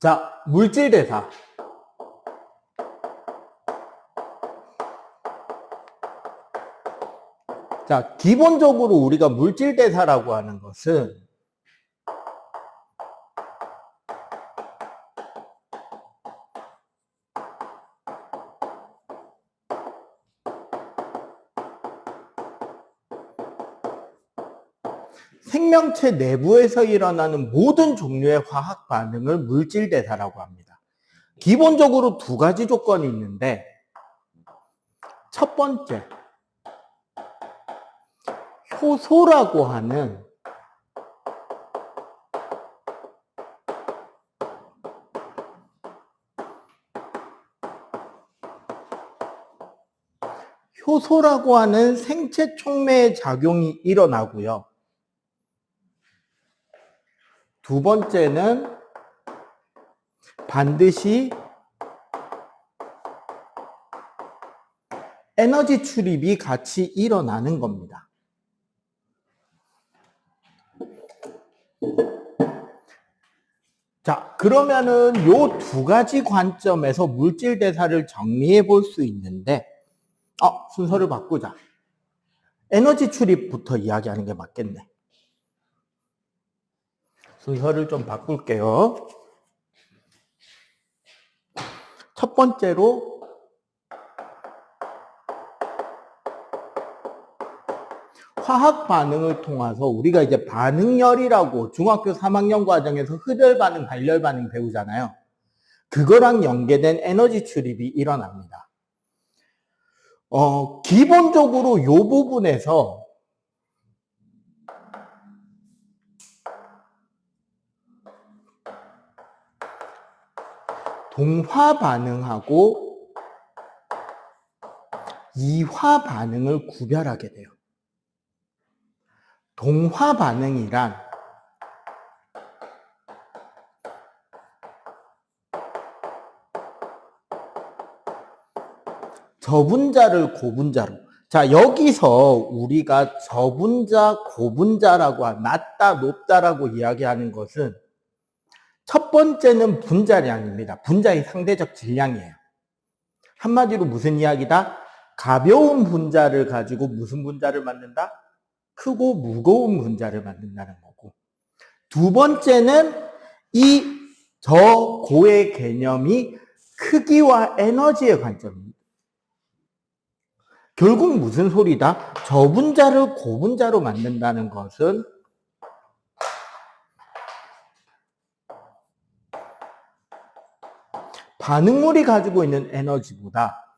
자, 물질 대사. 자, 기본적으로 우리가 물질 대사라고 하는 것은 생명체 내부에서 일어나는 모든 종류의 화학 반응을 물질 대사라고 합니다. 기본적으로 두 가지 조건이 있는데, 첫 번째, 효소라고 하는 생체 촉매의 작용이 일어나고요. 두 번째는 반드시 에너지 출입이 같이 일어나는 겁니다. 자, 그러면은 요 두 가지 관점에서 물질 대사를 정리해 볼 수 있는데, 순서를 바꾸자. 에너지 출입부터 이야기하는 게 맞겠네. 순서를 좀 바꿀게요. 첫 번째로 화학 반응을 통해서 우리가 이제 반응열이라고 중학교 3학년 과정에서 흡열 반응, 발열 반응 배우잖아요. 그거랑 연계된 에너지 출입이 일어납니다. 기본적으로 이 부분에서 동화 반응하고 이화 반응을 구별하게 돼요. 동화 반응이란 저분자를 고분자로. 자, 여기서 우리가 저분자, 고분자라고, 낮다, 높다라고 이야기하는 것은 첫 번째는 분자량입니다. 분자의 상대적 질량이에요. 한마디로 무슨 이야기다? 가벼운 분자를 가지고 무슨 분자를 만든다? 크고 무거운 분자를 만든다는 거고. 두 번째는 이 저고의 개념이 크기와 에너지의 관점입니다. 결국 무슨 소리다? 저분자를 고분자로 만든다는 것은 반응물이 가지고 있는 에너지보다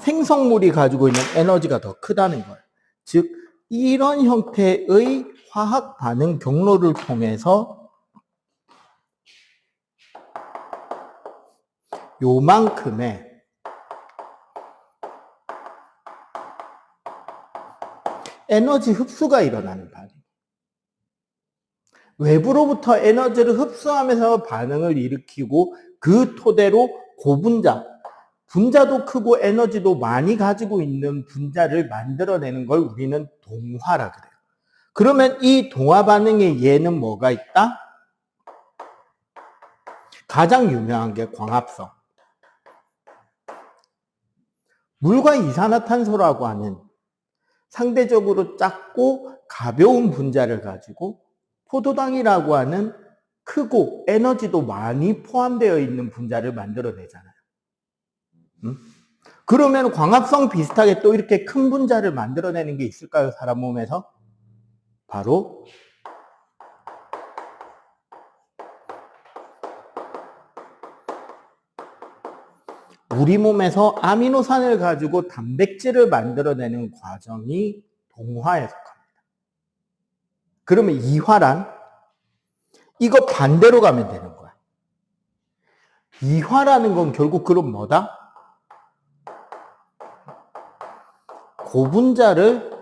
생성물이 가지고 있는 에너지가 더 크다는 거예요. 즉, 이런 형태의 화학 반응 경로를 통해서 요만큼의 에너지 흡수가 일어나는 반응. 외부로부터 에너지를 흡수하면서 반응을 일으키고 그 토대로 고분자, 분자도 크고 에너지도 많이 가지고 있는 분자를 만들어내는 걸 우리는 동화라 그래요. 그러면 이 동화 반응의 예는 뭐가 있다? 가장 유명한 게 광합성. 물과 이산화탄소라고 하는 상대적으로 작고 가벼운 분자를 가지고 포도당이라고 하는 크고 에너지도 많이 포함되어 있는 분자를 만들어내잖아요. 그러면 광합성 비슷하게 또 이렇게 큰 분자를 만들어내는 게 있을까요? 사람 몸에서? 바로 우리 몸에서 아미노산을 가지고 단백질을 만들어내는 과정이 동화에 속합니다. 그러면 이화란 이거 반대로 가면 되는 거야. 이화라는 건 결국 그럼 뭐다? 고분자를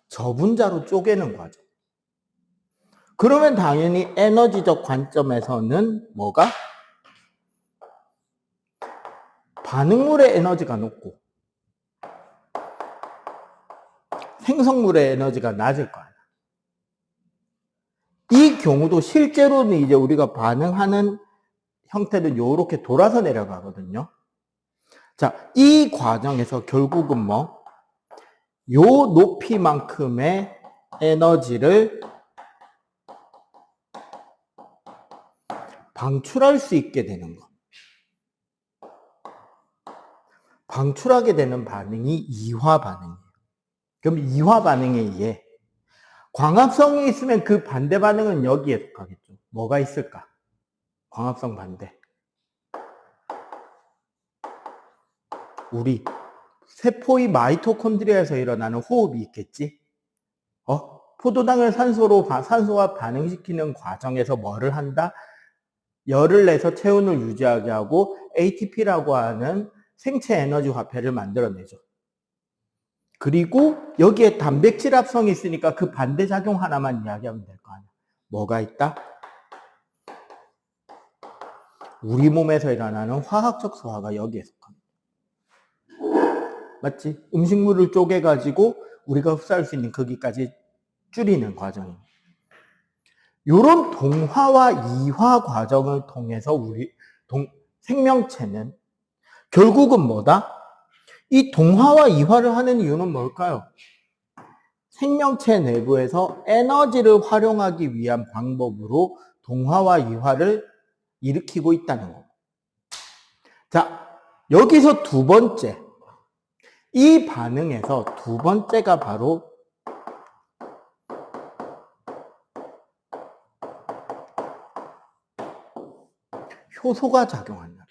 저분자로 쪼개는 과정. 그러면 당연히 에너지적 관점에서는 뭐가? 반응물의 에너지가 높고 생성물의 에너지가 낮을 거 아니야. 이 경우도 실제로는 이제 우리가 반응하는 형태는 요렇게 돌아서 내려가거든요. 자, 이 과정에서 결국은 뭐, 요 높이만큼의 에너지를 방출할 수 있게 되는 거. 방출하게 되는 반응이 이화 반응이에요. 그럼 이화 반응에 의해 광합성이 있으면 그 반대 반응은 여기에 속하겠죠. 뭐가 있을까? 광합성 반대. 우리 세포의 마이토콘드리아에서 일어나는 호흡이 있겠지? 포도당을 산소와 반응시키는 과정에서 뭐를 한다? 열을 내서 체온을 유지하게 하고 ATP라고 하는 생체 에너지 화폐를 만들어내죠. 그리고 여기에 단백질 합성이 있으니까 그 반대작용 하나만 이야기하면 될 거 아니야. 뭐가 있다? 우리 몸에서 일어나는 화학적 소화가 여기에 속합니다. 맞지? 음식물을 쪼개가지고 우리가 흡수할 수 있는 크기까지 줄이는 과정입니다. 이런 동화와 이화 과정을 통해서 생명체는 결국은 뭐다? 이 동화와 이화를 하는 이유는 뭘까요? 생명체 내부에서 에너지를 활용하기 위한 방법으로 동화와 이화를 일으키고 있다는 거. 자, 여기서 두 번째. 이 반응에서 두 번째가 바로 효소가 작용한다.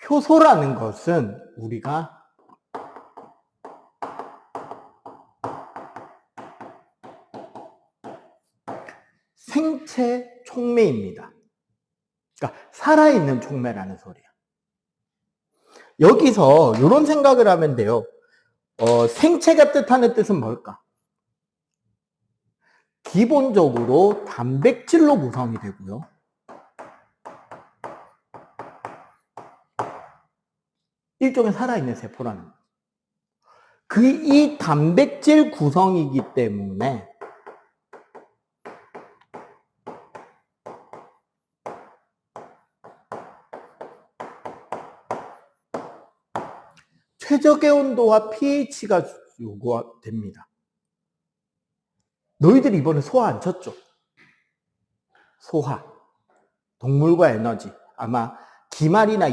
효소라는 것은 우리가 생체 촉매입니다. 그러니까 살아있는 촉매라는 소리야. 여기서 이런 생각을 하면 돼요. 생체가 뜻하는 뜻은 뭘까? 기본적으로 단백질로 구성이 되고요. 일종의 살아있는 세포라는 거예요. 이 단백질 구성이기 때문에 최적의 온도와 pH가 요구됩니다. 너희들이 이번에 소화 안 쳤죠? 소화. 동물과 에너지. 아마 기말이나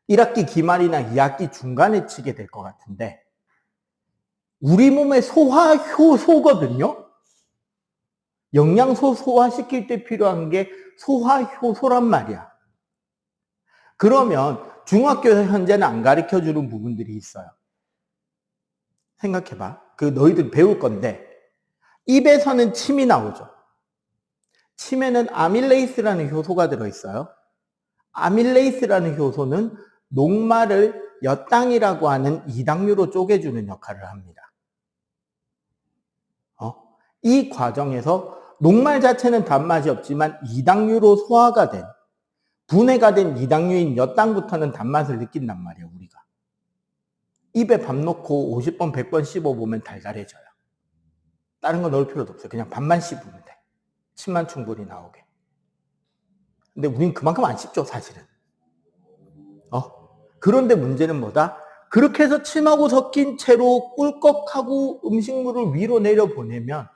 1학기 기말이나 2학기 중간에 치게 될 것 같은데 우리 몸의 소화 효소거든요. 영양소 소화시킬 때 필요한 게 소화 효소란 말이야. 그러면 중학교에서 현재는 안 가르쳐주는 부분들이 있어요. 생각해봐. 너희들 배울 건데 입에서는 침이 나오죠. 침에는 아밀레이스라는 효소가 들어있어요. 아밀레이스라는 효소는 녹말을 엿당이라고 하는 이당류로 쪼개주는 역할을 합니다. 이 과정에서 녹말 자체는 단맛이 없지만 이당류로 소화가 된, 분해가 된 이당류인 엿당부터는 단맛을 느낀단 말이에요, 우리가. 입에 밥 넣고 50번, 100번 씹어보면 달달해져요. 다른 거 넣을 필요도 없어요. 그냥 밥만 씹으면 돼. 침만 충분히 나오게. 근데 우린 그만큼 안 씹죠, 사실은. 그런데 문제는 뭐다? 그렇게 해서 침하고 섞인 채로 꿀꺽하고 음식물을 위로 내려보내면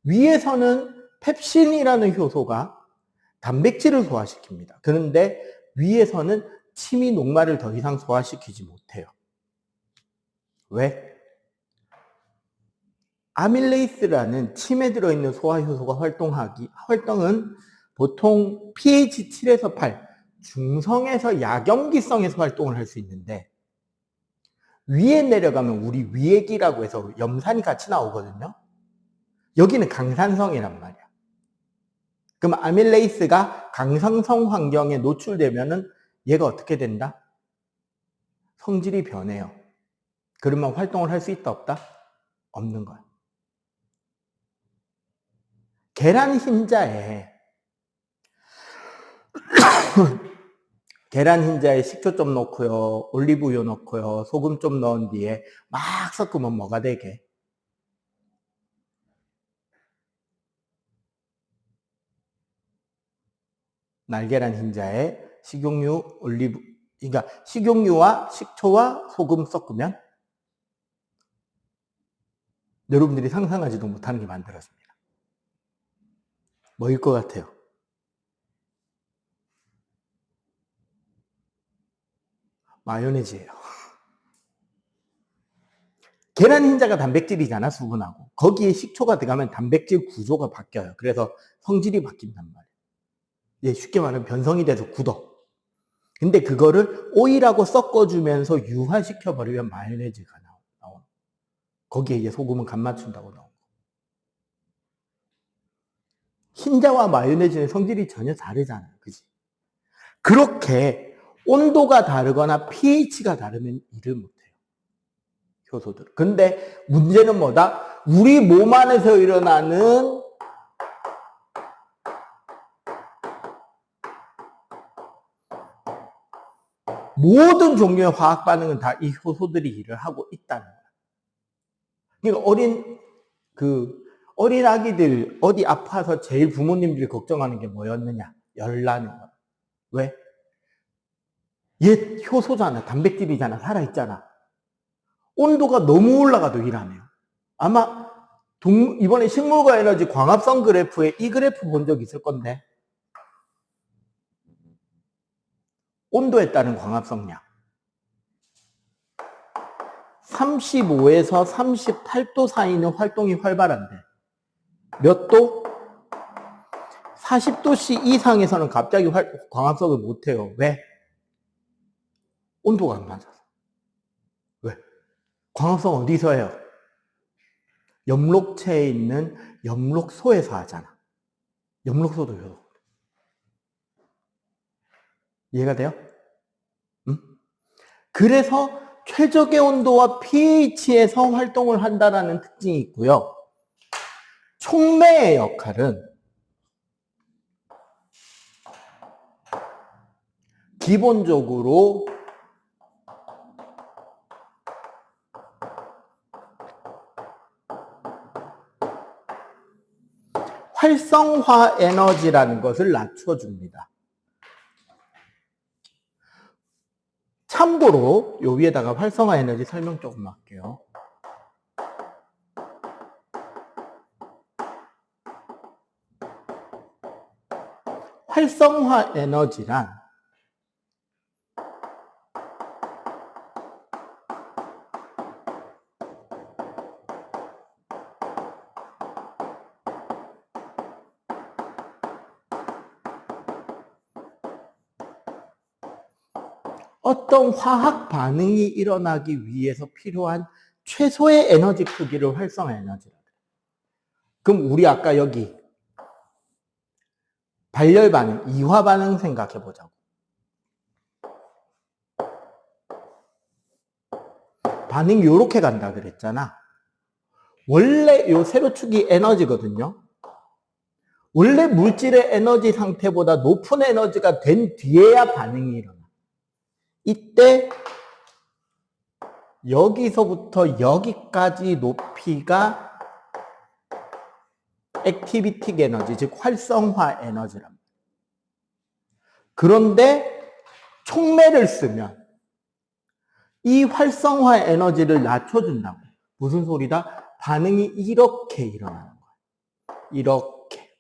위에서는 펩신이라는 효소가 단백질을 소화시킵니다. 그런데 위에서는 침이 녹말을 더 이상 소화시키지 못해요. 왜? 아밀레이스라는 침에 들어있는 소화효소가 활동은 보통 pH 7에서 8, 중성에서 약염기성에서 활동을 할 수 있는데 위에 내려가면 우리 위액이라고 해서 염산이 같이 나오거든요. 여기는 강산성이란 말이야. 그럼 아밀레이스가 강산성 환경에 노출되면은 얘가 어떻게 된다? 성질이 변해요. 그러면 활동을 할 수 있다 없다? 없는 거야. 계란 흰자에 식초 좀 넣고요, 올리브유 넣고요, 소금 좀 넣은 뒤에 막 섞으면 뭐가 되게? 날계란 흰자에 식용유, 올리브, 그러니까 식용유와 식초와 소금 섞으면 여러분들이 상상하지도 못하는 게 만들어집니다. 뭐일 것 같아요? 마요네즈예요. 계란 흰자가 단백질이잖아, 수분하고. 거기에 식초가 들어가면 단백질 구조가 바뀌어요. 그래서 성질이 바뀐단 말이에요. 예, 쉽게 말하면 변성이 돼서 굳어. 근데 그거를 오일하고 섞어주면서 유화시켜버리면 마요네즈가 나와. 거기에 이제 소금은 간 맞춘다고 나온 거. 흰자와 마요네즈는 성질이 전혀 다르잖아요. 그지? 그렇게 온도가 다르거나 pH가 다르면 일을 못해요. 효소들. 근데 문제는 뭐다? 우리 몸 안에서 일어나는 모든 종류의 화학 반응은 다 이 효소들이 일을 하고 있다는 거야. 그러니까 어린 아기들 어디 아파서 제일 부모님들이 걱정하는 게 뭐였느냐? 열나는 거야. 왜? 얘 효소잖아. 단백질이잖아. 살아있잖아. 온도가 너무 올라가도 일하네요. 아마 이번에 식물과 에너지 광합성 그래프에 이 그래프 본 적 있을 건데 온도에 따른 광합성량 35에서 38도 사이는 활동이 활발한데 몇 도? 40도씨 이상에서는 갑자기 광합성을 못해요. 왜? 온도가 안 맞아서. 왜? 광합성 어디서 해요? 엽록체에 있는 엽록소에서 하잖아. 엽록소도 효소. 이해가 돼요? 응? 그래서 최적의 온도와 pH에서 활동을 한다는 특징이 있고요. 촉매의 역할은 기본적으로 활성화 에너지라는 것을 낮춰줍니다. 참고로 요 위에다가 활성화 에너지 설명 조금 할게요. 활성화 에너지란 어떤 화학 반응이 일어나기 위해서 필요한 최소의 에너지 크기를 활성화 에너지라 그래요. 그럼 우리 아까 여기 발열 반응, 이화 반응 생각해 보자고. 반응이 이렇게 간다 그랬잖아. 원래 요 세로축이 에너지거든요. 원래 물질의 에너지 상태보다 높은 에너지가 된 뒤에야 반응이 일어나. 이때 여기서부터 여기까지 높이가 액티비틱 에너지, 즉 활성화 에너지랍니다. 그런데 촉매를 쓰면 이 활성화 에너지를 낮춰준다고. 무슨 소리다? 반응이 이렇게 일어나는 거야. 이렇게.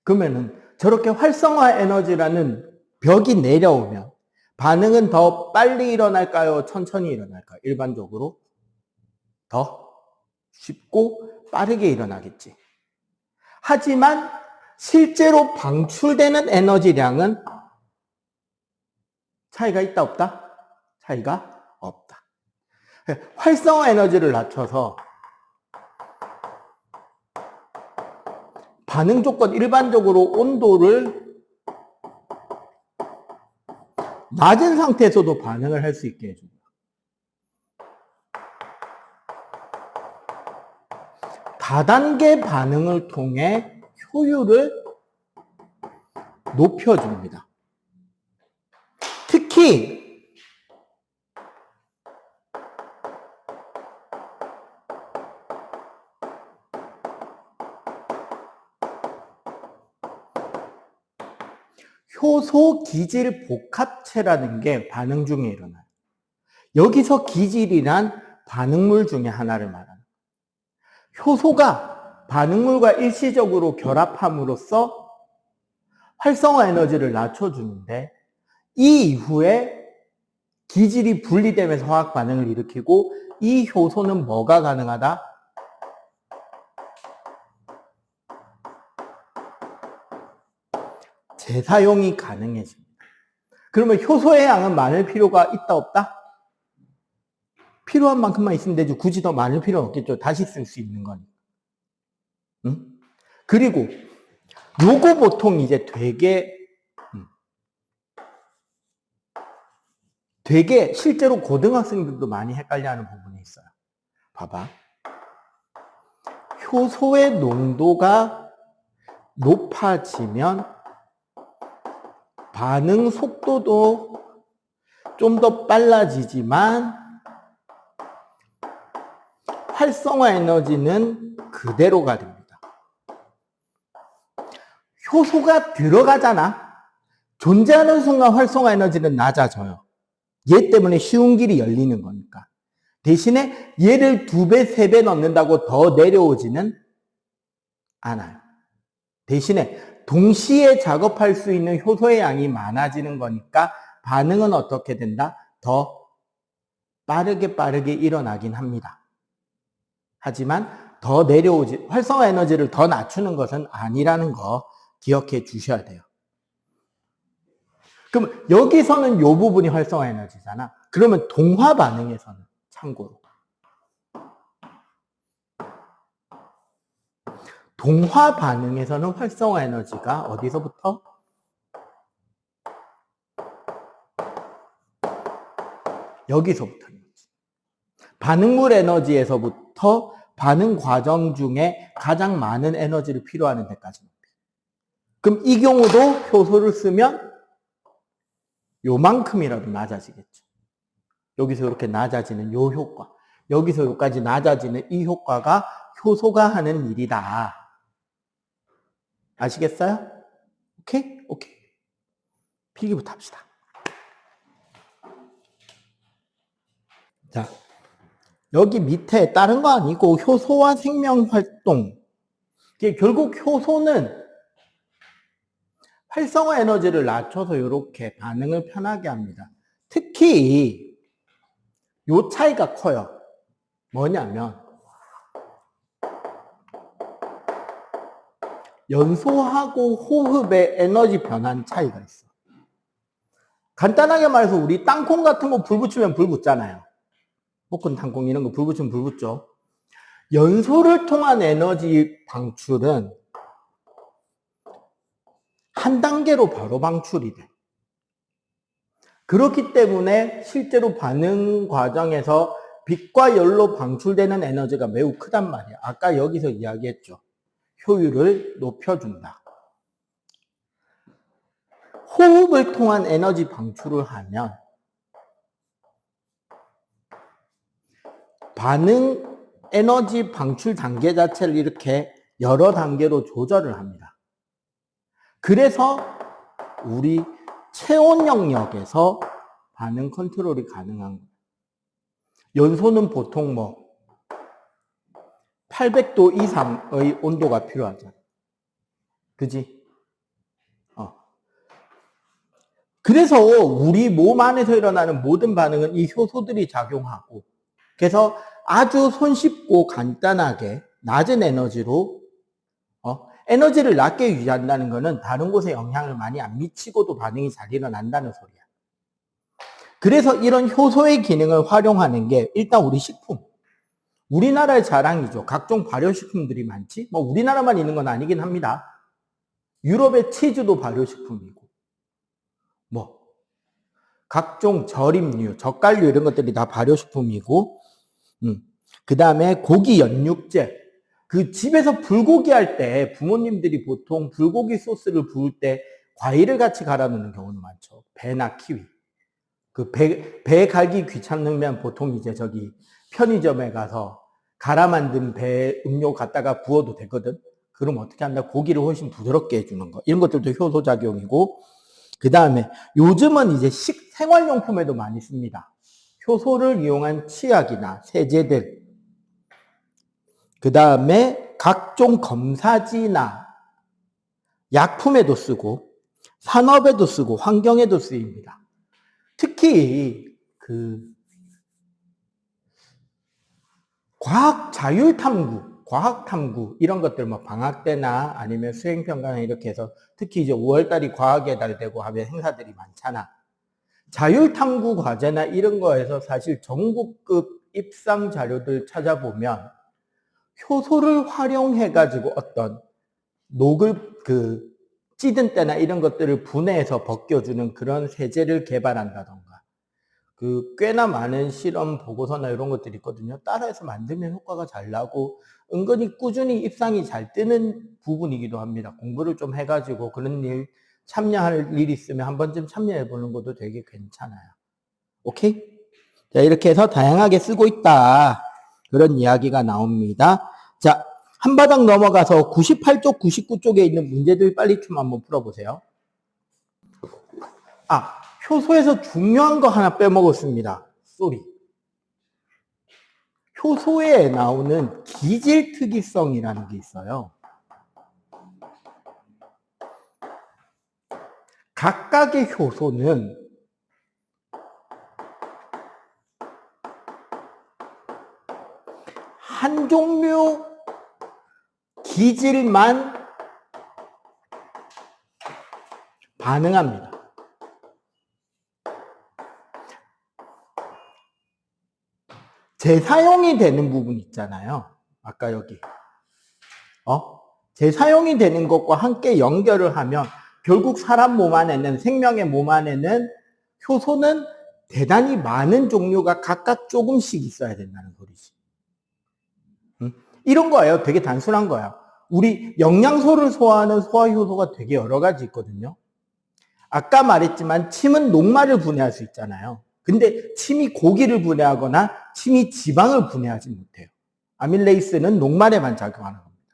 그러면은 저렇게 활성화 에너지라는 벽이 내려오면 반응은 더 빨리 일어날까요? 천천히 일어날까요? 일반적으로 더 쉽고 빠르게 일어나겠지. 하지만 실제로 방출되는 에너지량은 차이가 있다 없다? 차이가 없다. 활성화 에너지를 낮춰서 반응 조건 일반적으로 온도를 낮은 상태에서도 반응을 할 수 있게 해줍니다. 다단계 반응을 통해 효율을 높여줍니다. 특히 효소 기질 복합체라는 게 반응 중에 일어나요. 여기서 기질이란 반응물 중에 하나를 말하는 거예요. 효소가 반응물과 일시적으로 결합함으로써 활성화 에너지를 낮춰주는데 이 이후에 기질이 분리되면서 화학 반응을 일으키고 이 효소는 뭐가 가능하다? 재사용이 가능해집니다. 그러면 효소의 양은 많을 필요가 있다 없다? 필요한 만큼만 있으면 되지 굳이 더 많을 필요는 없겠죠. 다시 쓸 수 있는 거니까. 응? 그리고 요거 보통 이제 되게 실제로 고등학생들도 많이 헷갈려하는 부분이 있어요. 봐봐. 효소의 농도가 높아지면 반응 속도도 좀 더 빨라지지만 활성화 에너지는 그대로가 됩니다. 효소가 들어가잖아. 존재하는 순간 활성화 에너지는 낮아져요. 얘 때문에 쉬운 길이 열리는 거니까. 대신에 얘를 2배, 3배 넣는다고 더 내려오지는 않아요. 대신에 동시에 작업할 수 있는 효소의 양이 많아지는 거니까 반응은 어떻게 된다? 더 빠르게 일어나긴 합니다. 하지만 더 내려오지, 활성화 에너지를 더 낮추는 것은 아니라는 거 기억해 주셔야 돼요. 그럼 여기서는 이 부분이 활성화 에너지잖아. 그러면 동화 반응에서는 참고로 동화 반응에서는 활성화 에너지가 어디서부터? 여기서부터인 거지. 반응물 에너지에서부터 반응 과정 중에 가장 많은 에너지를 필요하는 데까지. 그럼 이 경우도 효소를 쓰면 요만큼이라도 낮아지겠죠. 여기서 이렇게 낮아지는 요 효과, 여기서 여기까지 낮아지는 이 효과가 효소가 하는 일이다. 아시겠어요? 오케이? 오케이. 필기부터 합시다. 자, 여기 밑에 다른 거 아니고 효소와 생명활동. 결국 효소는 활성화 에너지를 낮춰서 이렇게 반응을 편하게 합니다. 특히 요 차이가 커요. 뭐냐면 연소하고 호흡의 에너지 변환 차이가 있어. 간단하게 말해서 우리 땅콩 같은 거 불 붙이면 불 붙잖아요. 볶은 땅콩 이런 거 불 붙이면 불 붙죠. 연소를 통한 에너지 방출은 한 단계로 바로 방출이 돼. 그렇기 때문에 실제로 반응 과정에서 빛과 열로 방출되는 에너지가 매우 크단 말이야. 아까 여기서 이야기했죠. 효율을 높여준다. 호흡을 통한 에너지 방출을 하면 반응 에너지 방출 단계 자체를 이렇게 여러 단계로 조절을 합니다. 그래서 우리 체온 영역에서 반응 컨트롤이 가능한 거예요. 연소는 보통 800도 이상의 온도가 필요하잖아. 그지? 그래서 우리 몸 안에서 일어나는 모든 반응은 이 효소들이 작용하고, 그래서 아주 손쉽고 간단하게 낮은 에너지로 에너지를 낮게 유지한다는 것은 다른 곳에 영향을 많이 안 미치고도 반응이 잘 일어난다는 소리야. 그래서 이런 효소의 기능을 활용하는 게 일단 우리 식품, 우리나라의 자랑이죠. 각종 발효식품들이 많지. 우리나라만 있는 건 아니긴 합니다. 유럽의 치즈도 발효식품이고, 각종 절임류, 젓갈류 이런 것들이 다 발효식품이고, 그 다음에 고기 연육제. 그 집에서 불고기 할 때 부모님들이 보통 불고기 소스를 부을 때 과일을 같이 갈아 넣는 경우는 많죠. 배나 키위. 배 갈기 귀찮으면 보통 이제 편의점에 가서 갈아 만든 배 음료 갖다가 부어도 되거든. 그럼 어떻게 한다? 고기를 훨씬 부드럽게 해주는 거. 이런 것들도 효소작용이고, 그 다음에 요즘은 이제 생활용품에도 많이 씁니다. 효소를 이용한 치약이나 세제들. 그 다음에 각종 검사지나 약품에도 쓰고 산업에도 쓰고 환경에도 쓰입니다. 특히 그 과학 자율 탐구, 과학 탐구 이런 것들 뭐 방학 때나 아니면 수행평가나 이렇게 해서 특히 이제 5월 달이 과학의 달 되고 하면 행사들이 많잖아. 자율 탐구 과제나 이런 거에서 사실 전국급 입상 자료들 찾아보면 효소를 활용해 가지고 어떤 녹을 찌든 때나 이런 것들을 분해해서 벗겨주는 그런 세제를 개발한다던가 꽤나 많은 실험 보고서나 이런 것들이 있거든요. 따라해서 만들면 효과가 잘 나고 은근히 꾸준히 입상이 잘 뜨는 부분이기도 합니다. 공부를 좀 해가지고 그런 일 참여할 일이 있으면 한 번쯤 참여해 보는 것도 되게 괜찮아요. 오케이? 자, 이렇게 해서 다양하게 쓰고 있다. 그런 이야기가 나옵니다. 자, 한 바닥 넘어가서 98쪽, 99쪽에 있는 문제들 빨리 좀 한번 풀어보세요. 효소에서 중요한 거 하나 빼먹었습니다. 쏘리. 효소에 나오는 기질 특이성이라는 게 있어요. 각각의 효소는 한 종류 기질만 반응합니다. 재사용이 되는 부분 있잖아요. 아까 여기. 재사용이 되는 것과 함께 연결을 하면 결국 사람 몸 안에는, 생명의 몸 안에는 효소는 대단히 많은 종류가 각각 조금씩 있어야 된다는 소리지. 이런 거예요. 되게 단순한 거야. 우리 영양소를 소화하는 소화효소가 되게 여러 가지 있거든요. 아까 말했지만 침은 녹말을 분해할 수 있잖아요. 근데 침이 고기를 분해하거나 침이 지방을 분해하지 못해요. 아밀레이스는 녹말에만 작용하는 겁니다.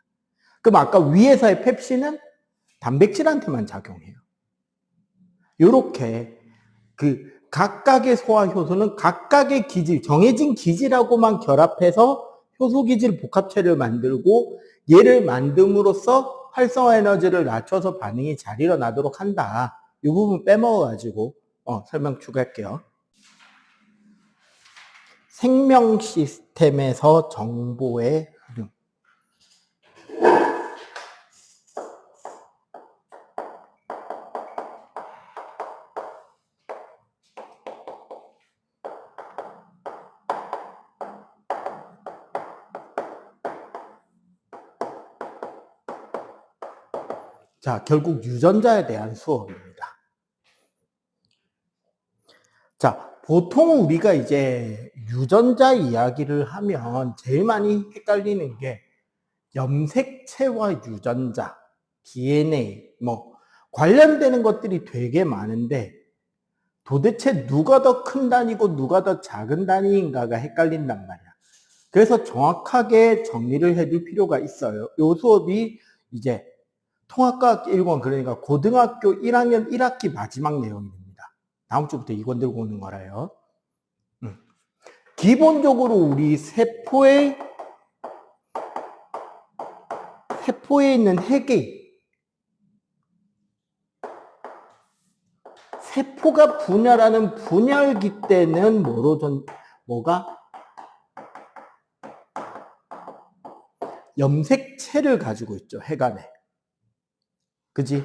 그럼 아까 위에서의 펩신은 단백질한테만 작용해요. 이렇게 각각의 소화효소는 각각의 기질, 정해진 기질하고만 결합해서 효소기질 복합체를 만들고 얘를 만듦으로써 활성화 에너지를 낮춰서 반응이 잘 일어나도록 한다. 이 부분 빼먹어가지고 설명 추가할게요. 생명 시스템에서 정보의 흐름. 자, 결국 유전자에 대한 수업입니다. 자, 보통 우리가 이제 유전자 이야기를 하면 제일 많이 헷갈리는 게 염색체와 유전자, DNA, 관련되는 것들이 되게 많은데 도대체 누가 더 큰 단위고 누가 더 작은 단위인가가 헷갈린단 말이야. 그래서 정확하게 정리를 해둘 필요가 있어요. 이 수업이 이제 통합과학 1권, 그러니까 고등학교 1학년 1학기 마지막 내용입니다. 다음 주부터 이권 들고 오는 거라요. 기본적으로 우리 세포에 있는 핵이 세포가 분열하는 분열기 때는 뭐가? 염색체를 가지고 있죠, 핵 안에. 그지?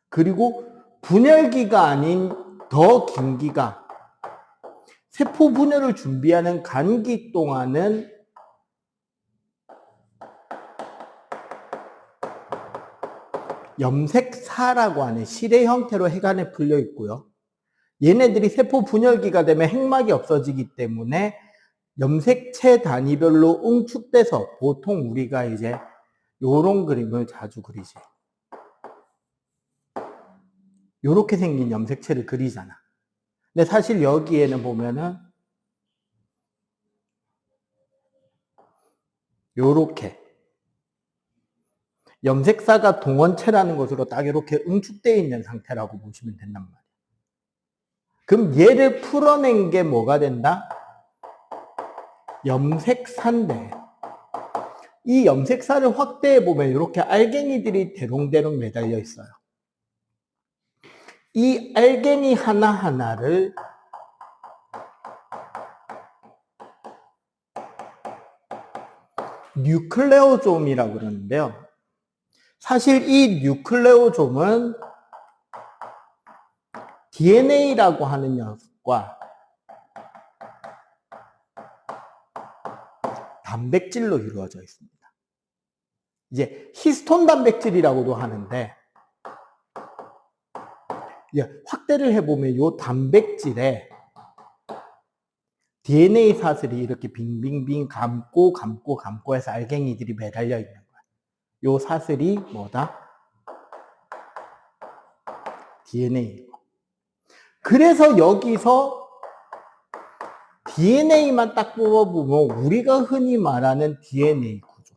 그리고 분열기가 아닌 더 긴 기가 세포 분열을 준비하는 간기 동안은 염색사라고 하는 실의 형태로 핵 안에 풀려 있고요. 얘네들이 세포 분열기가 되면 핵막이 없어지기 때문에 염색체 단위별로 응축돼서 보통 우리가 이제 요런 그림을 자주 그리지. 요렇게 생긴 염색체를 그리잖아. 근데 사실 여기에는 보면은 요렇게 염색사가 동원체라는 것으로 딱 이렇게 응축되어 있는 상태라고 보시면 된단 말이에요. 그럼 얘를 풀어낸 게 뭐가 된다? 염색사인데, 이 염색사를 확대해 보면 이렇게 알갱이들이 대롱대롱 매달려 있어요. 이 알갱이 하나하나를 뉴클레오좀이라고 그러는데요. 사실 이 뉴클레오좀은 DNA라고 하는 녀석과 단백질로 이루어져 있습니다. 이제 히스톤 단백질이라고도 하는데, 확대를 해보면 이 단백질에 DNA 사슬이 이렇게 빙빙빙 감고 해서 알갱이들이 매달려 있는 거야. 이 사슬이 뭐다? DNA. 그래서 여기서 DNA만 딱 뽑아보면 우리가 흔히 말하는 DNA 구조.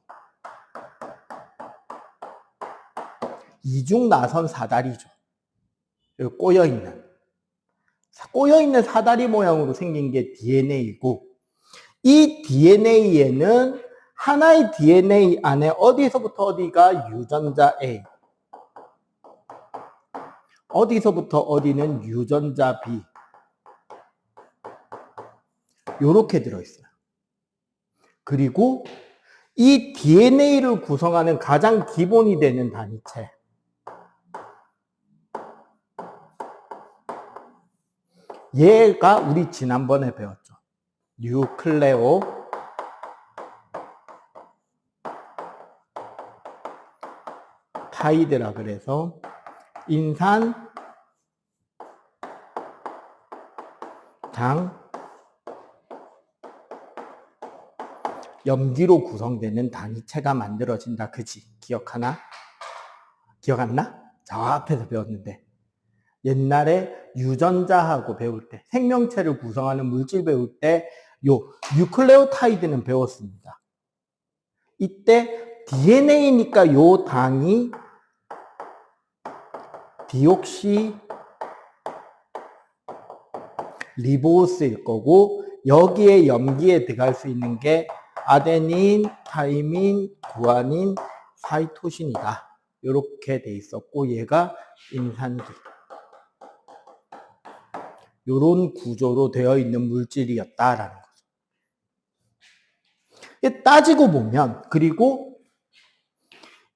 이중 나선 사다리죠. 여기 꼬여있는 사다리 모양으로 생긴 게 DNA이고, 이 DNA에는 하나의 DNA 안에 어디서부터 어디가 유전자 A, 어디서부터 어디는 유전자 B, 요렇게 들어있어요. 그리고 이 DNA를 구성하는 가장 기본이 되는 단위체, 얘가 우리 지난번에 배웠죠. 뉴클레오 타이드라 그래서 인산 장 염기로 구성되는 단위체가 만들어진다. 그지? 기억하나? 기억 안 나? 저 앞에서 배웠는데, 옛날에 유전자하고 배울 때, 생명체를 구성하는 물질 배울 때 요 뉴클레오타이드는 배웠습니다. 이때 DNA니까 요 당이 디옥시 리보스일 거고, 여기에 염기에 들어갈 수 있는 게 아데닌, 타이민, 구아닌, 사이토신이다. 이렇게 돼 있었고, 얘가 인산기. 이런 구조로 되어 있는 물질이었다라는 거죠. 따지고 보면, 그리고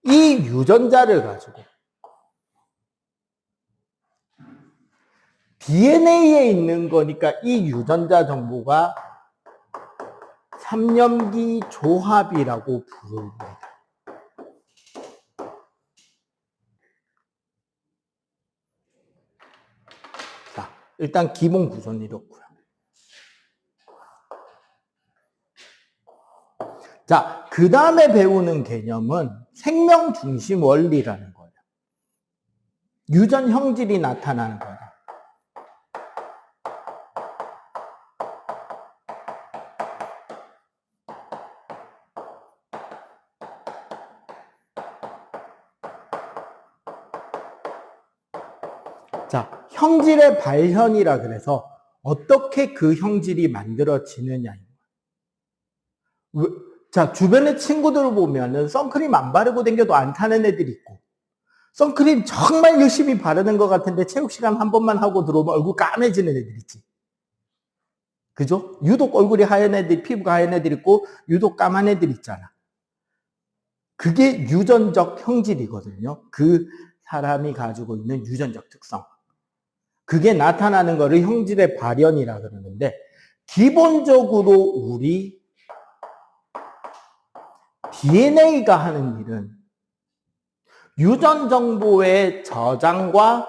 이 유전자를 가지고 DNA에 있는 거니까 이 유전자 정보가 3염기 조합이라고 부릅니다. 자, 일단 기본 구조는 이렇고요. 자, 그 다음에 배우는 개념은 생명 중심 원리라는 거예요. 유전 형질이 나타나는 거예요. 자, 형질의 발현이라 그래서 어떻게 그 형질이 만들어지느냐입니다. 자, 주변의 친구들을 보면은 선크림 안 바르고 다녀도 안 타는 애들이 있고, 선크림 정말 열심히 바르는 것 같은데 체육 시간 한 번만 하고 들어오면 얼굴 까매지는 애들 있지. 그죠? 유독 얼굴이 하얀 애들, 피부가 하얀 애들 있고, 유독 까만 애들 있잖아. 그게 유전적 형질이거든요. 그 사람이 가지고 있는 유전적 특성. 그게 나타나는 거를 형질의 발현이라 그러는데, 기본적으로 우리 DNA가 하는 일은 유전 정보의 저장과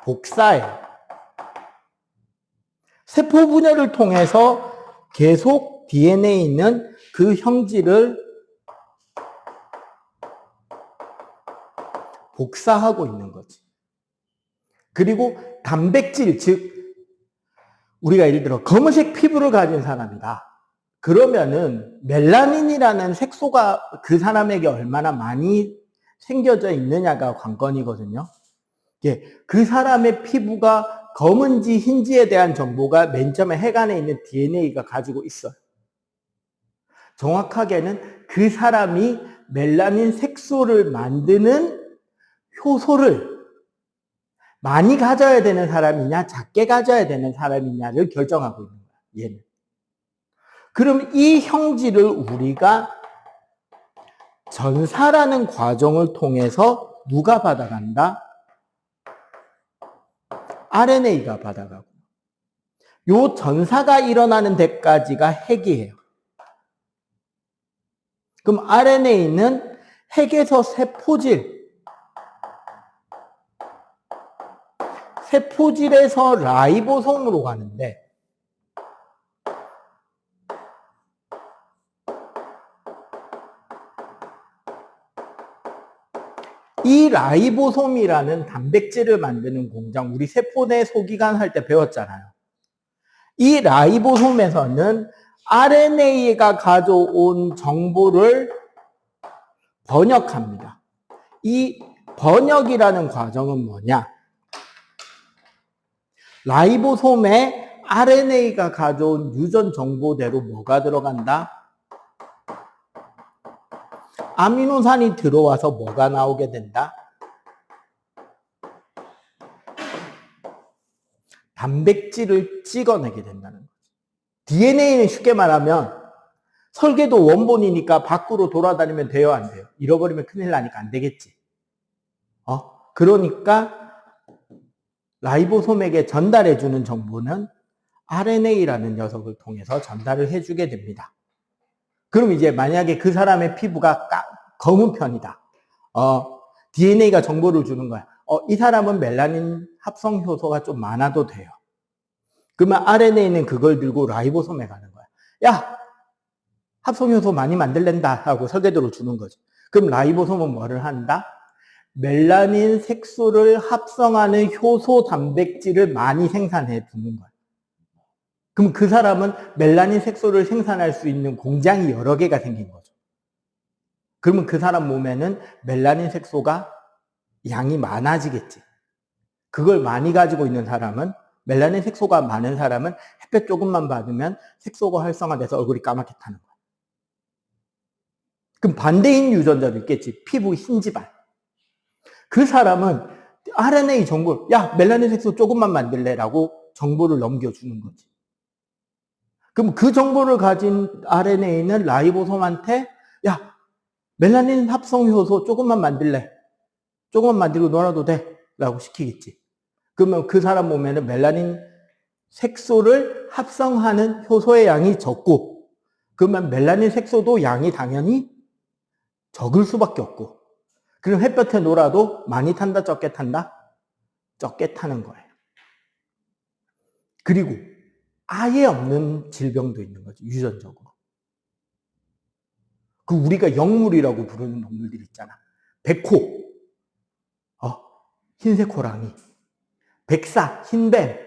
복사예요. 세포 분열을 통해서 계속 DNA에 있는 그 형질을 복사하고 있는 거지. 그리고 단백질, 즉 우리가 예를 들어 검은색 피부를 가진 사람이다. 그러면은 멜라닌이라는 색소가 그 사람에게 얼마나 많이 생겨져 있느냐가 관건이거든요. 예, 그 사람의 피부가 검은지 흰지에 대한 정보가 맨 처음에 핵안에 있는 DNA가 가지고 있어요. 정확하게는 그 사람이 멜라닌 색소를 만드는 효소를 많이 가져야 되는 사람이냐 작게 가져야 되는 사람이냐를 결정하고 있는 거야, 얘는. 그럼 이 형질을 우리가 전사라는 과정을 통해서 누가 받아간다? RNA가 받아가고. 요 전사가 일어나는 데까지가 핵이에요. 그럼 RNA는 핵에서 세포질에서 라이보솜으로 가는데, 이 라이보솜이라는 단백질을 만드는 공장, 우리 세포 내 소기관 할 때 배웠잖아요. 이 라이보솜에서는 RNA가 가져온 정보를 번역합니다. 이 번역이라는 과정은 뭐냐? 라이보솜에 RNA가 가져온 유전 정보대로 뭐가 들어간다? 아미노산이 들어와서 뭐가 나오게 된다? 단백질을 찍어내게 된다는 거죠. DNA는 쉽게 말하면 설계도 원본이니까 밖으로 돌아다니면 돼요, 안 돼요? 잃어버리면 큰일 나니까 안 되겠지. 그러니까 라이보솜에게 전달해주는 정보는 RNA라는 녀석을 통해서 전달을 해주게 됩니다. 그럼 이제 만약에 그 사람의 피부가 검은 편이다. DNA가 정보를 주는 거야. 이 사람은 멜라닌 합성 효소가 좀 많아도 돼요. 그러면 RNA는 그걸 들고 라이보솜에 가는 거야. 야, 합성 효소 많이 만들랜다 하고 설계도를 주는 거죠. 그럼 라이보솜은 뭐를 한다? 멜라닌 색소를 합성하는 효소 단백질을 많이 생산해 두는 거야. 그럼 그 사람은 멜라닌 색소를 생산할 수 있는 공장이 여러 개가 생긴 거죠. 그러면 그 사람 몸에는 멜라닌 색소가 양이 많아지겠지. 그걸 많이 가지고 있는 사람은, 멜라닌 색소가 많은 사람은 햇볕 조금만 받으면 색소가 활성화돼서 얼굴이 까맣게 타는 거야. 그럼 반대인 유전자도 있겠지. 피부 흰지발. 그 사람은 RNA 정보를, 야, 멜라닌 색소 조금만 만들래라고 정보를 넘겨주는 거지. 그럼 그 정보를 가진 RNA는 라이보솜한테, 야, 멜라닌 합성 효소 조금만 만들래. 조금만 만들고 놀아도 돼. 라고 시키겠지. 그러면 그 사람 몸에는 멜라닌 색소를 합성하는 효소의 양이 적고, 그러면 멜라닌 색소도 양이 당연히 적을 수밖에 없고, 그럼 햇볕에 놀아도 많이 탄다, 적게 탄다? 적게 타는 거예요. 그리고 아예 없는 질병도 있는 거죠, 유전적으로. 그 우리가 영물이라고 부르는 동물들 있잖아. 백호, 흰색 호랑이, 백사, 흰뱀,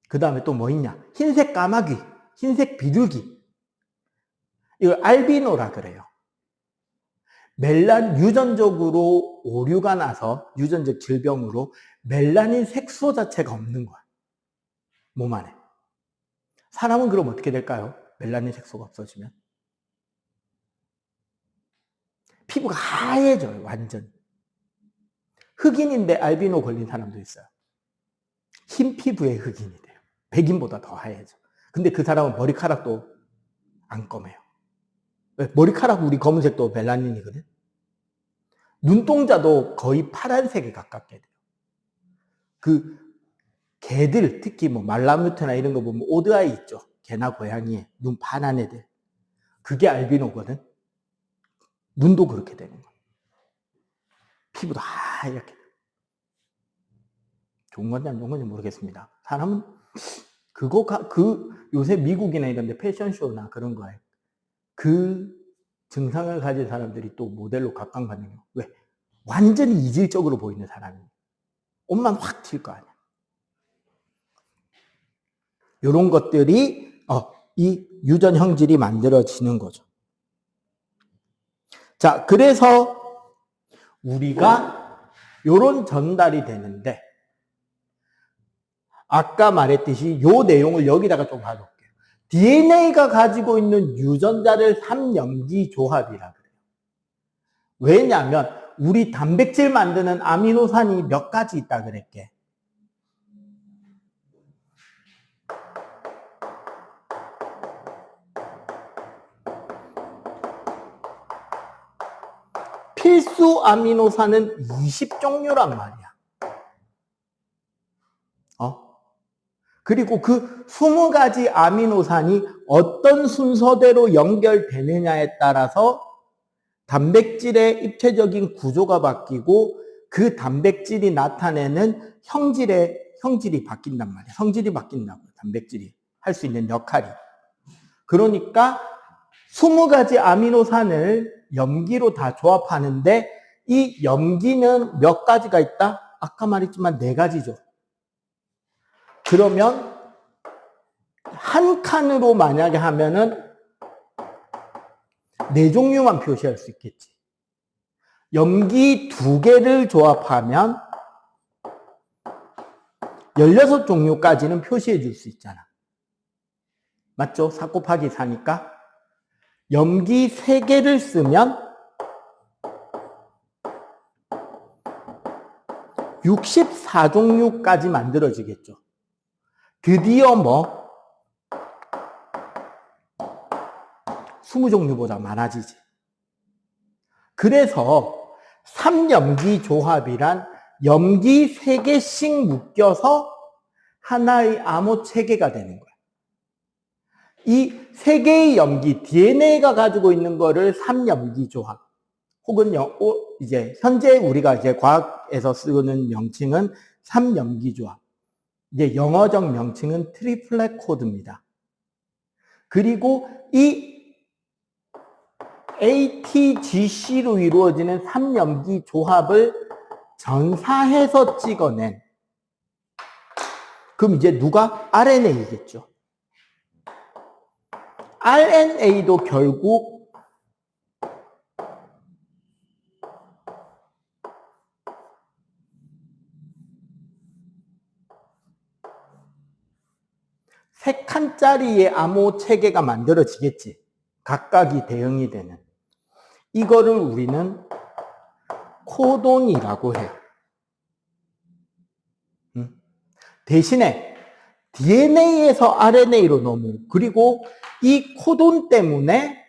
그 다음에 또 뭐 있냐? 흰색 까마귀, 흰색 비둘기. 이걸 알비노라 그래요. 유전적으로 오류가 나서, 유전적 질병으로 멜라닌 색소 자체가 없는 거야. 몸 안에. 사람은 그럼 어떻게 될까요? 멜라닌 색소가 없어지면? 피부가 하얘져요, 완전히. 흑인인데 알비노 걸린 사람도 있어요. 흰 피부의 흑인이 돼요. 백인보다 더 하얘져. 근데 그 사람은 머리카락도 안 검해요. 머리카락 우리 검은색도 멜라닌이거든. 눈동자도 거의 파란색에 가깝게 돼요. 그 개들, 특히 뭐 말라뮤트나 이런 거 보면 오드아이 있죠. 개나 고양이에 눈 파란 애들. 그게 알비노거든. 눈도 그렇게 되는 거야. 피부도 하얗게. 좋은 건지 안 좋은 건지 모르겠습니다. 사람은 요새 미국이나 이런 데 패션쇼나 그런 거에 그 증상을 가진 사람들이 또 모델로 각광받는 거예요. 왜? 완전히 이질적으로 보이는 사람이. 옷만 확 튈 거 아니야. 요런 것들이 이 유전 형질이 만들어지는 거죠. 자, 그래서 우리가 요런 전달이 되는데, 아까 말했듯이 요 내용을 여기다가 좀 봐볼게요. DNA가 가지고 있는 유전자를 3염기 조합이라 그래요. 왜냐하면 우리 단백질 만드는 아미노산이 몇 가지 있다 그랬게. 필수 아미노산은 20종류란 말이야. 그리고 그 20가지 아미노산이 어떤 순서대로 연결되느냐에 따라서 단백질의 입체적인 구조가 바뀌고 그 단백질이 나타내는 형질이 바뀐단 말이야. 성질이 바뀐다고요. 단백질이 할 수 있는 역할이. 그러니까 20가지 아미노산을 염기로 다 조합하는데 이 염기는 몇 가지가 있다? 아까 말했지만 4가지죠. 그러면 한 칸으로 만약에 하면은 4종류만 표시할 수 있겠지. 염기 2개를 조합하면 16종류까지는 표시해 줄 수 있잖아. 맞죠? 4 곱하기 4니까. 염기 3개를 쓰면 64종류까지 만들어지겠죠. 드디어 20종류보다 많아지지. 그래서 3염기 조합이란 염기 3개씩 묶여서 하나의 암호 체계가 되는 거야. 이 3개의 염기, DNA가 가지고 있는 거를 3염기 조합, 혹은 이제 현재 우리가 이제 과학에서 쓰는 명칭은 3염기 조합. 이제 영어적 명칭은 트리플렛 코드입니다. 그리고 이 ATGC로 이루어지는 3염기 조합을 전사해서 찍어낸, 그럼 이제 누가? RNA겠죠. RNA도 결국 세 칸짜리의 암호 체계가 만들어지겠지. 각각이 대응이 되는. 이거를 우리는 코돈이라고 해요. 대신에 DNA에서 RNA로 넘어. 그리고 이 코돈 때문에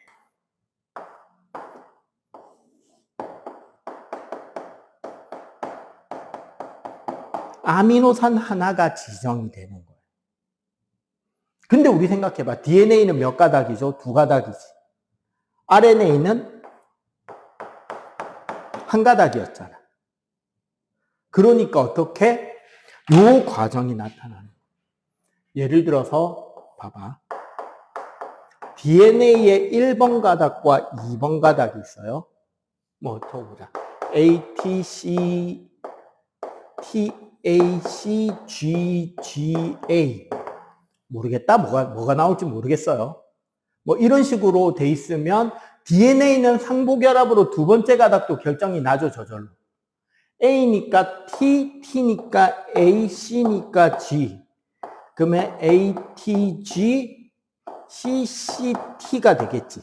아미노산 하나가 지정이 되는 거예요. 근데 우리 생각해봐. DNA는 몇 가닥이죠? 2가닥이지. RNA는 1가닥이었잖아. 그러니까 어떻게? 요 과정이 나타나는 거예요. 예를 들어서 봐봐. DNA의 1번 가닥과 2번 가닥이 있어요. 뭐 적어보자. ATC, TACGGA. 모르겠다. 뭐가 나올지 모르겠어요. 뭐 이런 식으로 돼 있으면 DNA는 상부결합으로 2번째 가닥도 결정이 나죠, 저절로. A니까 T, T니까 A, C니까 G. 그러면 ATG, CCT가 되겠지.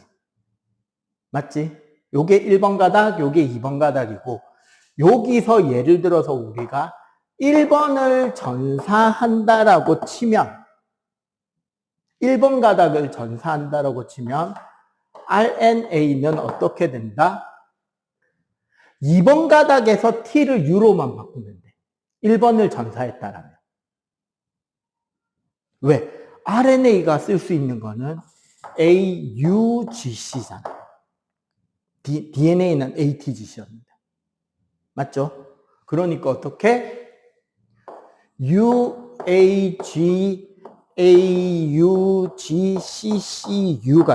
맞지? 요게 1번 가닥, 요게 2번 가닥이고, 여기서 예를 들어서 우리가 1번을 전사한다라고 치면, 1번 가닥을 전사한다라고 치면, RNA는 어떻게 된다? 2번 가닥에서 T를 U로만 바꾸면 돼. 1번을 전사했다라면. 왜? RNA가 쓸 수 있는 거는 AUGC잖아. DNA는 ATGC입니다. 맞죠? 그러니까 어떻게? UAG, AUGCCU가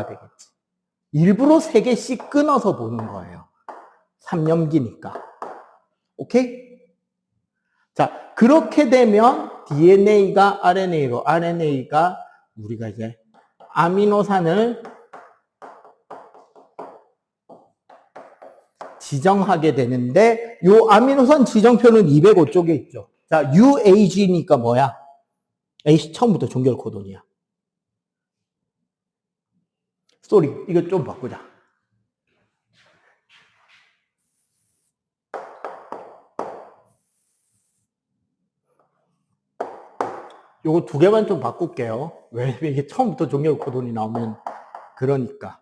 되겠지. 일부러 3개씩 끊어서 보는 거예요. 3염기니까. 오케이? 자, 그렇게 되면 DNA가 RNA로, RNA가 우리가 이제 아미노산을 지정하게 되는데 요 아미노산 지정표는 205쪽에 있죠. 자, UAG니까 뭐야? A 처음부터 종결 코돈이야. 쏘리, 이거 좀 바꾸자. 요거 두 개만 좀 바꿀게요. 왜냐면 이게 처음부터 종결 코돈이 나오면 그러니까.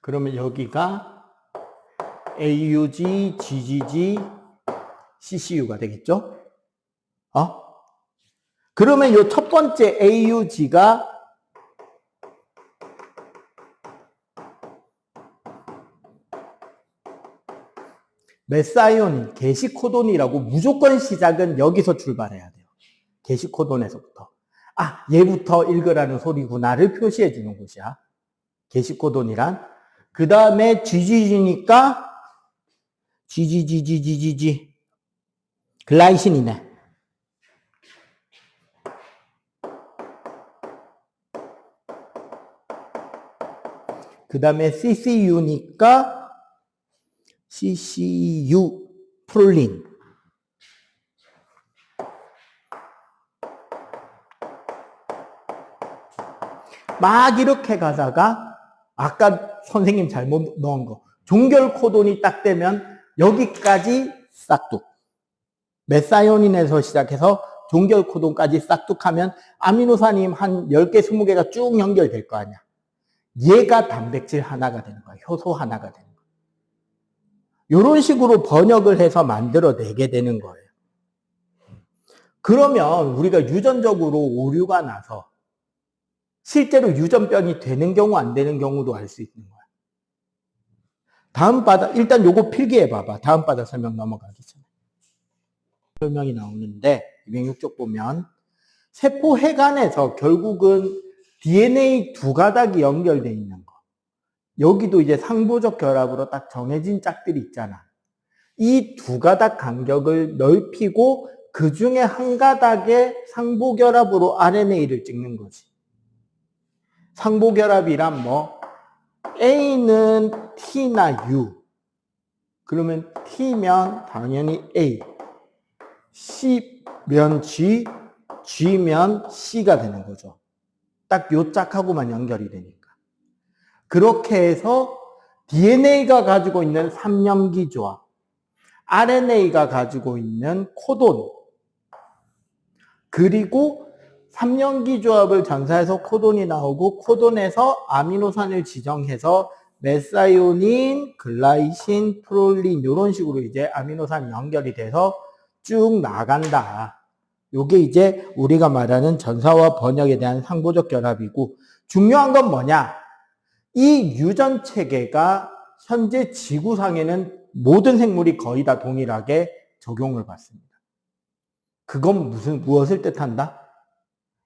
그러면 여기가 AUG, GGG, CCU가 되겠죠? 그러면 요 첫 번째 AUG가 메사이오닌, 게시코돈이라고 무조건 시작은 여기서 출발해야 돼요. 게시코돈에서부터. 아, 얘부터 읽으라는 소리구나를 표시해 주는 곳이야. 게시코돈이란. 그 다음에 GGG니까 GGGGGG 글라이신이네. 그 다음에 CCU니까 CCU 프롤린. 막 이렇게 가다가 아까 선생님 잘못 넣은 거 종결 코돈이 딱 되면 여기까지 싹둑. 메사이오닌에서 시작해서 종결 코돈까지 싹둑하면 아미노산이 한 10개, 20개가 쭉 연결될 거 아니야. 얘가 단백질 하나가 되는 거야. 효소 하나가 되는 거야. 이런 식으로 번역을 해서 만들어내게 되는 거예요. 그러면 우리가 유전적으로 오류가 나서 실제로 유전병이 되는 경우 안 되는 경우도 알 수 있는 거야. 다음 바닥, 일단 요거 필기해 봐봐. 다음 바닥 설명 넘어가기 전에. 설명이 나오는데 206쪽 보면 세포 해간에서 결국은 DNA 두 가닥이 연결되어 있는 거. 여기도 이제 상보적 결합으로 딱 정해진 짝들이 있잖아. 이 두 가닥 간격을 넓히고 그 중에 한 가닥에 상보결합으로 RNA를 찍는 거지. 상보결합이란 뭐 A는 T나 U. 그러면 T면 당연히 A. C면 G, G면 C가 되는 거죠. 딱 요 짝하고만 연결이 되니까. 그렇게 해서 DNA가 가지고 있는 3염기 조합, RNA가 가지고 있는 코돈, 그리고 3염기 조합을 전사해서 코돈이 나오고 코돈에서 아미노산을 지정해서 메사이오닌, 글라이신, 프롤린 이런 식으로 이제 아미노산이 연결이 돼서 쭉 나간다. 요게 이제 우리가 말하는 전사와 번역에 대한 상보적 결합이고 중요한 건 뭐냐? 이 유전 체계가 현재 지구상에는 모든 생물이 거의 다 동일하게 적용을 받습니다. 그건 무엇을 뜻한다?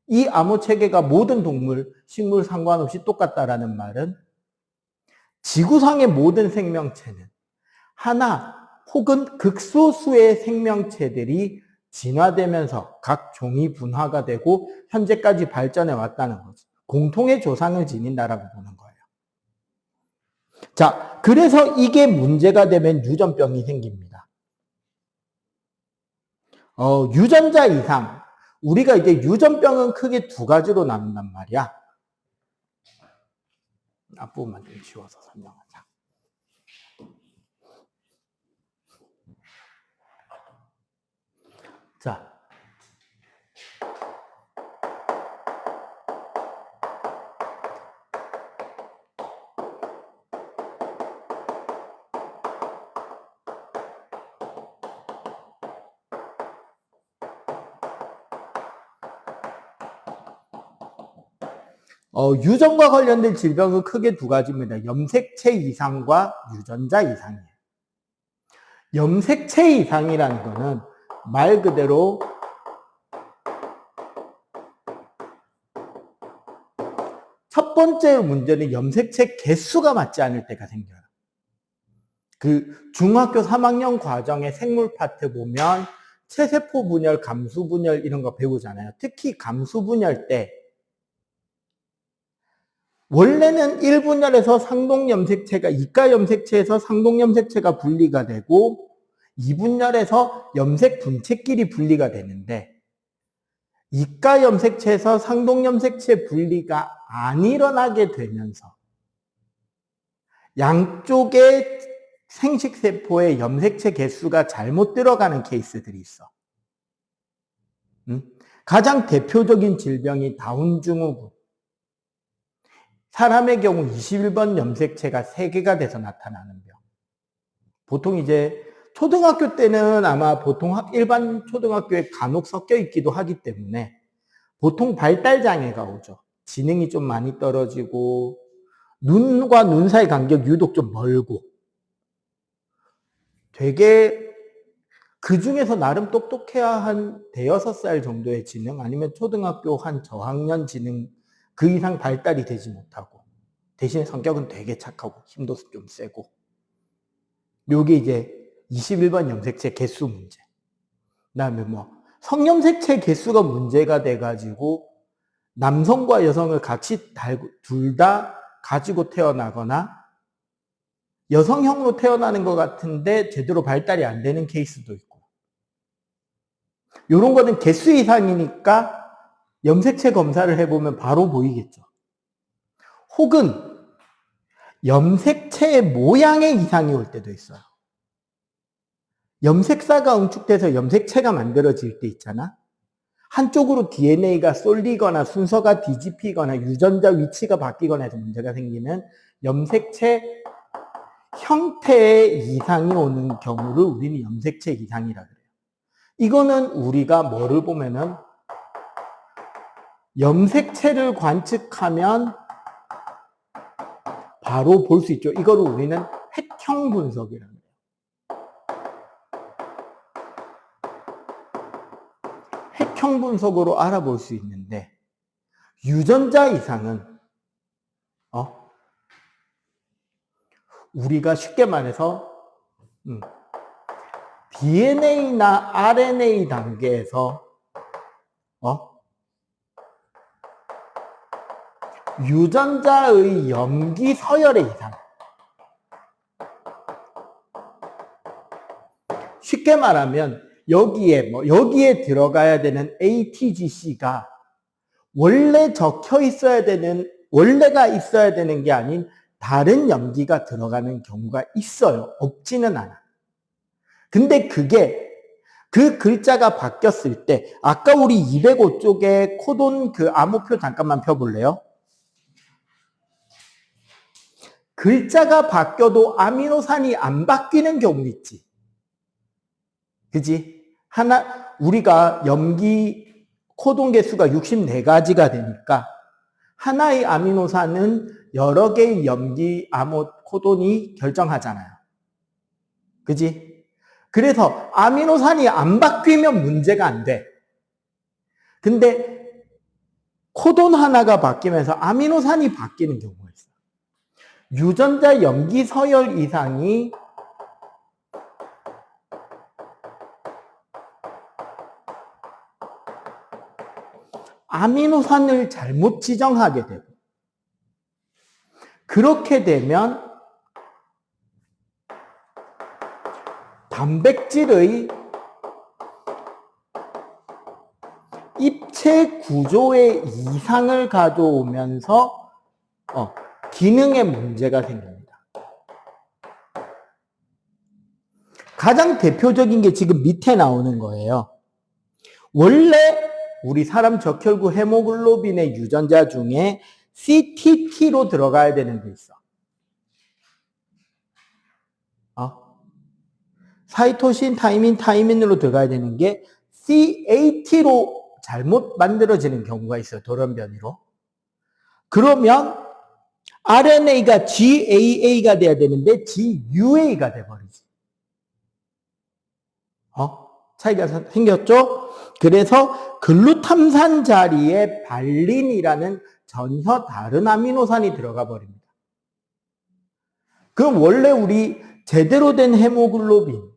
이 암호 체계가 모든 동물, 식물 상관없이 똑같다라는 말은 지구상의 모든 생명체는 하나 혹은 극소수의 생명체들이 진화되면서 각 종이 분화가 되고 현재까지 발전해 왔다는 거죠. 공통의 조상을 지닌다라고 보는 거예요. 자, 그래서 이게 문제가 되면 유전병이 생깁니다. 유전자 이상. 우리가 이제 유전병은 크게 두 가지로 나눈단 말이야. 앞부분만 좀 지워서 설명하자. 자. 유전과 관련된 질병은 크게 두 가지입니다. 염색체 이상과 유전자 이상이에요. 염색체 이상이라는 거는 말 그대로 첫 번째 문제는 염색체 개수가 맞지 않을 때가 생겨요. 그 중학교 3학년 과정의 생물 파트 보면 체세포 분열, 감수 분열 이런 거 배우잖아요. 특히 감수 분열 때 원래는 1분열에서 상동염색체가 이가염색체에서 상동염색체가 분리가 되고 2분열에서 염색 분체끼리 분리가 되는데 이가염색체에서 상동염색체 분리가 안 일어나게 되면서 양쪽의 생식세포의 염색체 개수가 잘못 들어가는 케이스들이 있어. 가장 대표적인 질병이 다운증후군. 사람의 경우 21번 염색체가 3개가 돼서 나타나는 병. 보통 이제 초등학교 때는 아마 보통 일반 초등학교에 간혹 섞여 있기도 하기 때문에 보통 발달장애가 오죠. 지능이 좀 많이 떨어지고 눈과 눈 사이 간격 유독 좀 멀고 되게 그 중에서 나름 똑똑해야 한 대여섯 살 정도의 지능 아니면 초등학교 한 저학년 지능 그 이상 발달이 되지 못하고 대신에 성격은 되게 착하고 힘도 좀 세고 요게 이제 21번 염색체 개수 문제. 그다음에 뭐 성염색체 개수가 문제가 돼가지고 남성과 여성을 같이 둘 다 가지고 태어나거나 여성형으로 태어나는 것 같은데 제대로 발달이 안 되는 케이스도 있고 이런 거는 개수 이상이니까 염색체 검사를 해보면 바로 보이겠죠. 혹은 염색체의 모양의 이상이 올 때도 있어요. 염색사가 응축돼서 염색체가 만들어질 때 있잖아. 한쪽으로 DNA가 쏠리거나 순서가 뒤집히거나 유전자 위치가 바뀌거나 해서 문제가 생기는 염색체 형태의 이상이 오는 경우를 우리는 염색체 이상이라 그래요. 이거는 우리가 뭐를 보면은 염색체를 관측하면 바로 볼 수 있죠. 이거를 우리는 획형 분석이라고 해요. 획형 분석으로 알아볼 수 있는데 유전자 이상은 우리가 쉽게 말해서 DNA나 RNA 단계에서 유전자의 염기 서열의 이상. 쉽게 말하면 여기에 들어가야 되는 ATGC가 원래 적혀 있어야 되는, 원래가 있어야 되는 게 아닌 다른 염기가 들어가는 경우가 있어요. 없지는 않아. 근데 그게 그 글자가 바뀌었을 때, 아까 우리 205쪽에 코돈 그 암호표 잠깐만 펴볼래요? 글자가 바뀌어도 아미노산이 안 바뀌는 경우 있지. 그지? 우리가 염기 코돈 개수가 64가지가 되니까 하나의 아미노산은 여러 개의 염기 코돈이 결정하잖아요. 그지? 그래서 아미노산이 안 바뀌면 문제가 안 돼. 근데 코돈 하나가 바뀌면서 아미노산이 바뀌는 경우가 있어요. 유전자 염기 서열 이상이 아미노산을 잘못 지정하게 되고 그렇게 되면 단백질의 입체 구조의 이상을 가져오면서 기능에 문제가 생깁니다. 가장 대표적인 게 지금 밑에 나오는 거예요. 원래 우리 사람 적혈구 헤모글로빈의 유전자 중에 CTT로 들어가야 되는 게 있어. 사이토신, 타이민으로 들어가야 되는 게 CAT로 잘못 만들어지는 경우가 있어요. 돌연변이로. 그러면 RNA가 GAA가 돼야 되는데 GUA가 돼버리지. 차이가 생겼죠? 그래서 글루탐산 자리에 발린이라는 전혀 다른 아미노산이 들어가 버립니다. 그럼 원래 우리 제대로 된 헤모글로빈,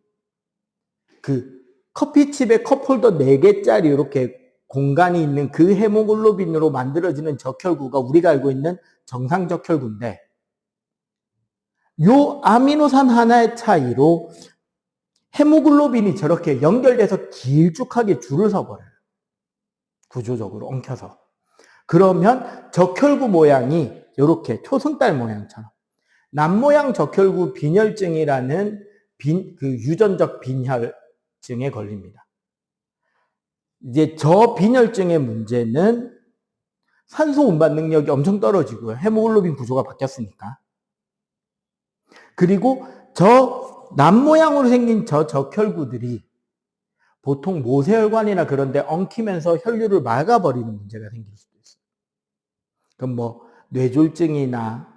그 커피칩에 컵홀더 4개짜리 이렇게 공간이 있는 그 헤모글로빈으로 만들어지는 적혈구가 우리가 알고 있는 정상 적혈구인데, 요 아미노산 하나의 차이로 헤모글로빈이 저렇게 연결돼서 길쭉하게 줄을 서버려요. 구조적으로 엉켜서. 그러면 적혈구 모양이 이렇게 초승달 모양처럼 남모양 적혈구 빈혈증이라는 그 유전적 빈혈증에 걸립니다. 이제 저 빈혈증의 문제는 산소 운반 능력이 엄청 떨어지고요. 헤모글로빈 구조가 바뀌었으니까. 그리고 저 남모양으로 생긴 저 적혈구들이 보통 모세혈관이나 그런 데 엉키면서 혈류를 막아버리는 문제가 생길 수도 있어요. 그럼 뭐 뇌졸중이나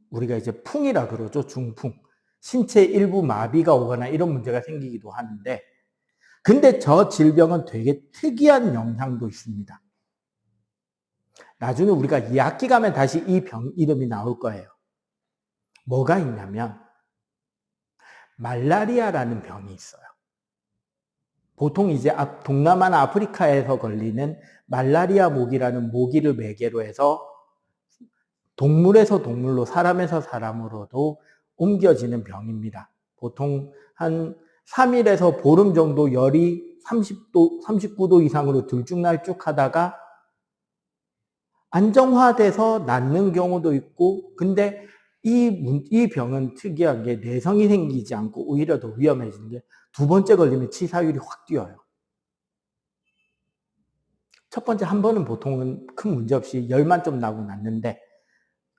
우리가 이제 풍이라 그러죠. 중풍. 신체 일부 마비가 오거나 이런 문제가 생기기도 하는데, 근데 저 질병은 되게 특이한 영향도 있습니다. 나중에 우리가 2학기 가면 다시 이 병 이름이 나올 거예요. 뭐가 있냐면 말라리아라는 병이 있어요. 보통 이제 동남아나 아프리카에서 걸리는 말라리아 모기라는 모기를 매개로 해서 동물에서 동물로, 사람에서 사람으로도 옮겨지는 병입니다. 보통 한 3일에서 보름 정도 열이 39도 이상으로 들쭉날쭉 하다가 안정화돼서 낫는 경우도 있고, 근데 이 병은 특이하게 내성이 생기지 않고 오히려 더 위험해지는 게, 2번째 걸리면 치사율이 확 뛰어요. 첫 번째 한 번은 보통은 큰 문제 없이 열만 좀 나고 낫는데,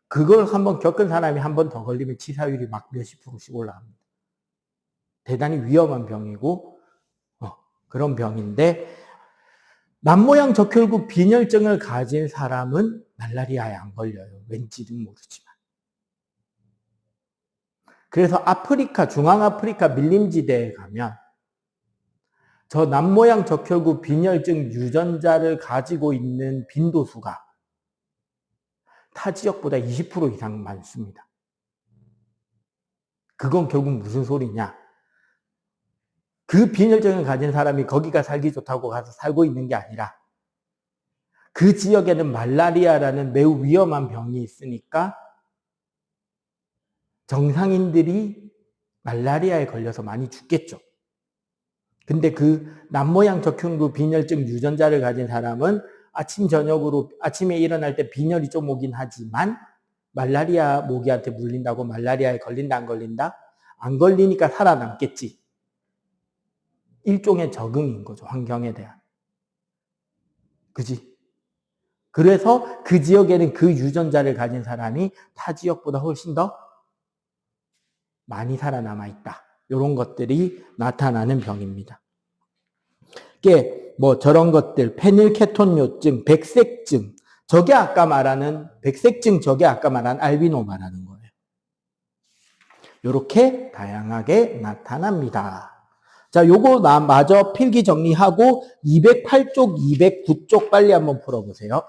그걸 한번 겪은 사람이 한 번 더 걸리면 치사율이 막 몇십 %씩 올라갑니다. 대단히 위험한 병이고, 그런 병인데, 남모양 적혈구 빈혈증을 가진 사람은 말라리아에 안 걸려요. 왠지는 모르지만. 그래서 아프리카, 중앙아프리카 밀림지대에 가면 저 남모양 적혈구 빈혈증 유전자를 가지고 있는 빈도수가 타 지역보다 20% 이상 많습니다. 그건 결국 무슨 소리냐? 그 빈혈증을 가진 사람이 거기가 살기 좋다고 가서 살고 있는 게 아니라, 그 지역에는 말라리아라는 매우 위험한 병이 있으니까 정상인들이 말라리아에 걸려서 많이 죽겠죠. 근데 그 남모양 적혈구 빈혈증 유전자를 가진 사람은 아침에 일어날 때 빈혈이 좀 오긴 하지만, 말라리아 모기한테 물린다고 말라리아에 걸린다 안 걸린다? 안 걸리니까 살아남겠지. 일종의 적응인 거죠. 환경에 대한. 그지? 그래서 그 지역에는 그 유전자를 가진 사람이 타 지역보다 훨씬 더 많이 살아남아 있다. 이런 것들이 나타나는 병입니다. 이게 뭐 저런 것들, 페닐케톤요증, 백색증, 저게 아까 말하는 백색증, 저게 아까 말한 알비노 말하는 거예요. 이렇게 다양하게 나타납니다. 자, 요거 마저 필기 정리하고 208쪽, 209쪽 빨리 한번 풀어보세요.